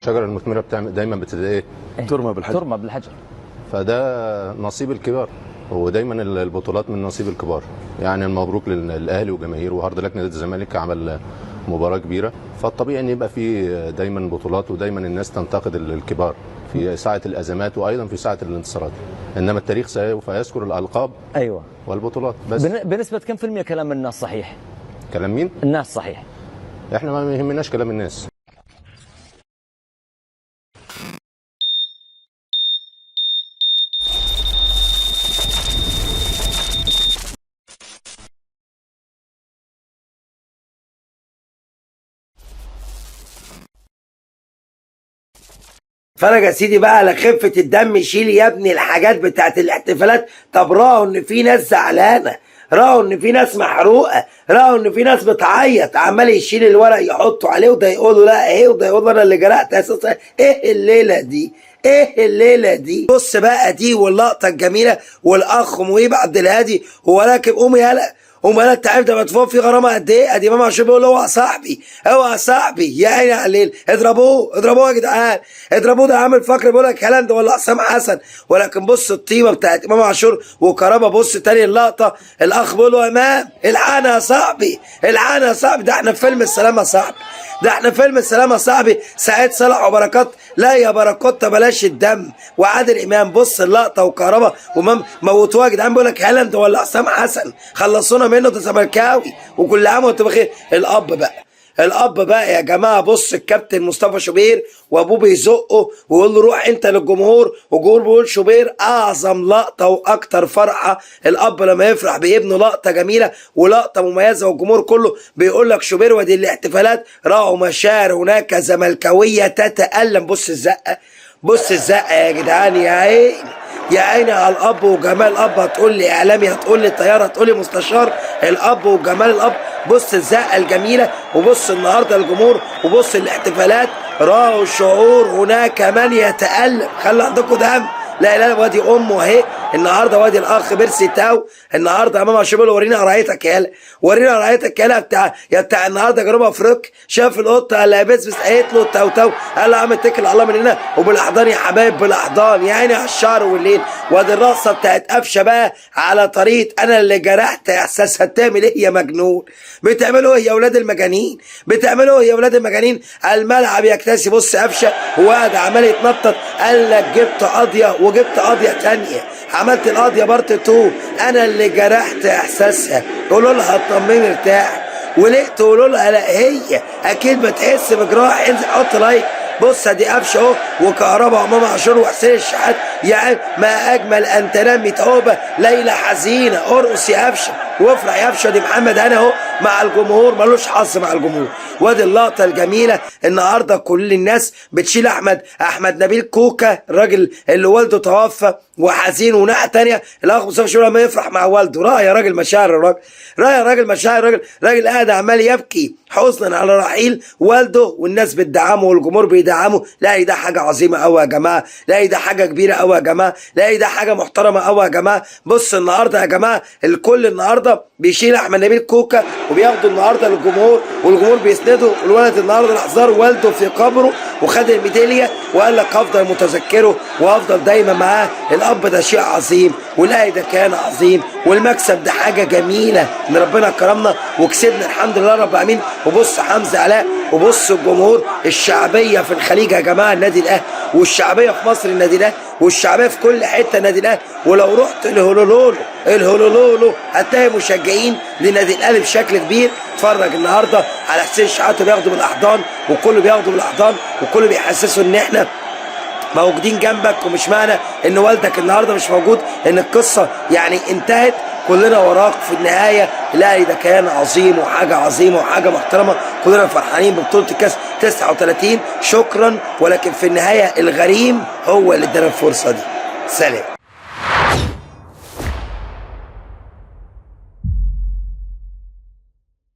الشجرة المثمرة بتعمل دايما ايه؟ ترمى بالحجر. ترمى بالحجر. فده نصيب الكبار، ودايما البطولات من نصيب الكبار. يعني مبروك للاهلي وجماهيره، وهارد لك نادي الزمالك عمل مباراة كبيرة، فالطبيعي ان يبقى في دايما بطولات، ودايما الناس تنتقد الكبار في ساعة الازمات وايضا في ساعة الانتصارات. انما التاريخ سوف يذكر الالقاب ايوه والبطولات بس. بنسبة كم في المية كلام الناس صحيح؟ كلام مين؟ الناس صحيح. احنا ما يهمناش كلام الناس. فرج يا سيدي بقى على خفة الدم. شيل يا ابني الحاجات بتاعت الاحتفالات. طب راوا ان في ناس زعلانة، راوا ان في ناس محروقة، راوا ان في ناس بتعيط، عمال يشيل الورق يحطوا عليه، وده يقول له لا ايه، وده يقول له انا اللي جرحت اساسا. ايه الليلة دي؟ ايه الليلة دي؟ بص بقى دي واللقطة الجميلة، والاخ مهيب عبد الهادي هو راكب قوم يالا وما انت عارف ده مدفوع فيه غرامه قد ايه؟ ادي امام عاشور بيقول له اوعى صاحبي، اوعى صاحبي، يا عيني على الليل، اضربوه اضربوه يا جدعان، اضربوه. ده عامل فخر بيقول لك هالاند ولا حسام حسن. ولكن بص الطيبه بتاعت امام عاشور وكهربا. بص تاني اللقطه، الاخ بيقول له يا امام الحقنا يا صاحبي، الحقنا يا صاحبي. ده احنا في فيلم السلامه يا صاحبي، ده احنا فيلم السلامه يا صاحبي. سعيد صالح وبركات، لا يا بركات بلاش الدم. وعادل امام بص اللقطه وكهربا وامام موتوها يا جدعان. بيقول لك هالاند ولا حسام حسن، خلصونا منه، ده زملكاوي وكل عام وانت بخير. الاب بقى يا جماعه. بص الكابتن مصطفى شوبير وابوه بيزقه ويقول له روح انت للجمهور، والجمهور بيقول شوبير. اعظم لقطه واكتر فرحه الاب لما يفرح بابنه، لقطه جميله ولقطه مميزه، والجمهور كله بيقول لك شوبير. ودي الاحتفالات راوا مشاعر هناك زملكاويه تتالم. بص الزقه، بص الزقه يا جدعان، يا عيني يا عيني على الاب وجمال الاب. هتقول لي اعلامي، هتقول لي طياره، هتقول لي مستشار، الاب وجمال الاب. بص الزقه الجميله، وبص النهارده الجمهور، وبص الاحتفالات. راوا الشعور هناك من يتالم. خلي عندكم دم. لا لا، وادي امه اهي النهارده، وادي الاخ بيرسي تاو النهارده امام عاشور. ورينا قرايتك يالا، ورينا قرايتك يالا بتاع النهارده جنوب افريقيا. شاف القطه قال لها بس قالت له تاو تاو، قال له يا عم اتكل على الله من هنا. وبالاحضان يا حبايب، بالاحضان يا عيني على الشهر والليل. وادي الرقصه بتاعت قفشه بقى على طريقه انا اللي جرحت احساسها. بتعمل ايه يا مجنون؟ بتعملوا ايه يا اولاد المجانين؟ بتعملوا ايه يا اولاد المجانين؟ الملعب يكتسي. بص قفشه وقاعد عمال يتنطط. قال لك جبت قضيه وجبت قضيه ثانيه، عملت القضيه بارت 2، انا اللي جرحت احساسها. قولوا لها اطمني ارتاح. وليه تقولوا لها لا هي اكيد بتحس بجراح. انزل حط لايك. بص ادي قفشه اهو وكهربا وامام عاشور وحسين الشحات. يعني ما اجمل ان تنام متعوبه ليله حزينه. ارقص يا قفشه وافرح يا قفشه. دي محمد هاني اهو مع الجمهور، ملوش حظ مع الجمهور. وادي اللقطه الجميله النهارده. كل الناس بتشيل احمد نبيل كوكا، الراجل اللي والده توفى وحزين. وناحيه ثانيه الاخ مصطفى شوبير لما يفرح مع والده. راى يا راجل مشاعر الراجل، راى يا راجل مشاعر الراجل قاعد عمال يبكي حزنا على رحيل والده، والناس بتدعمه والجمهور بيدعمه. لا ده حاجه عظيمه قوي يا جماعه، لا ده حاجه كبيره قوي يا جماعه، لا ده حاجه محترمه قوي يا جماعه. بص النهارده يا جماعه الكل النهارده بيشيل احمد نبيل كوكا وبياخده النهارده للجمهور، والجمهور بيسنده. والولد النهارده الاحزار والده في قبره وخد الميداليه وقال لك هفضل متذكره وهفضل دايما معاه. الاب ده شيء عظيم، والاهلي ده كان عظيم، والمكسب ده حاجه جميله ان ربنا كرمنا وكسبنا الحمد لله رب العالمين. وبص حمزه علاء، وبص الجمهور، الشعبيه في الخليج يا جماعه النادي الاهلي، والشعبيه في مصر النادي الاهلي، والشعبيه في كل حته النادي الاهلي. ولو رحت الهولولولو هتلاقي مشجعين لنادي الاهلي بشكل كبير. اتفرج النهارده على حسين الشحات بياخده بالاحضان، وكله بياخده بالاحضان، وكله بيحسسه ان احنا موجودين جنبك. ومش معنى ان والدك النهارده مش موجود ان القصه يعني انتهت. كلنا وراك في النهايه. الاهلي ده كان عظيم وحاجه عظيمه وحاجه محترمه. كلنا فرحانين ببطوله الكاس 39. شكرا. ولكن في النهايه الغريم هو اللي ادانا الفرصه دي. سلام.